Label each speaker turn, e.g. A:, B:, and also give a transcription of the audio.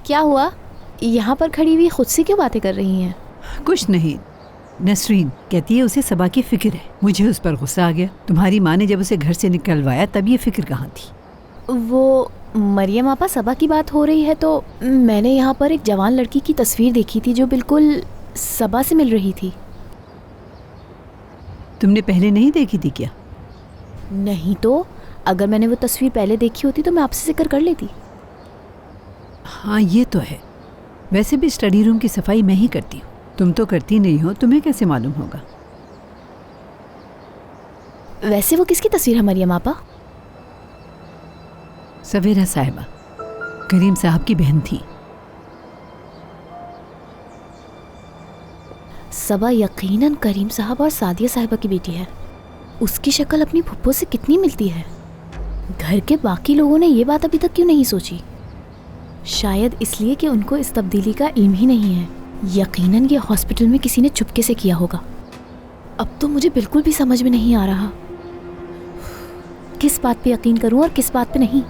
A: क्या हुआ? यहाँ पर खड़ी हुई खुद से क्यों बातें कर रही हैं?
B: कुछ नहीं। नसरीन कहती है उसे सबा की फिक्र है। मुझे उस पर गुस्सा आ गया। तुम्हारी माँ ने जब उसे घर से निकलवाया तब ये फिक्र कहाँ थी?
A: वो मरियम आपा, सबा की बात हो रही है तो मैंने यहाँ पर एक जवान लड़की की तस्वीर देखी थी जो बिल्कुल सबा से मिल रही थी।
B: तुमने पहले नहीं देखी थी क्या?
A: नहीं तो अगर मैंने वो तस्वीर पहले देखी होती तो मैं आपसे जिक्र कर लेती।
B: हाँ ये तो है। वैसे भी स्टडी रूम की सफाई मैं ही करती हूँ। तुम तो करती नहीं हो, तुम्हें कैसे मालूम होगा?
A: वैसे वो किसकी तस्वीर है मरियम आपा?
B: सवेरा साहिबा, करीम साहब की बहन थी।
A: सबा यकीनन करीम साहब और सादिया साहिबा की बेटी है। उसकी शक्ल अपनी फुप्पो से कितनी मिलती है। घर के बाकी लोगों ने ये बात अभी तक क्यों नहीं सोची? शायद इसलिए कि उनको इस तब्दीली का इल्म ही नहीं है। यकीनन ये हॉस्पिटल में किसी ने चुपके से किया होगा। अब तो मुझे बिल्कुल भी समझ में नहीं आ रहा किस बात पे यकीन करूं और किस बात पे नहीं।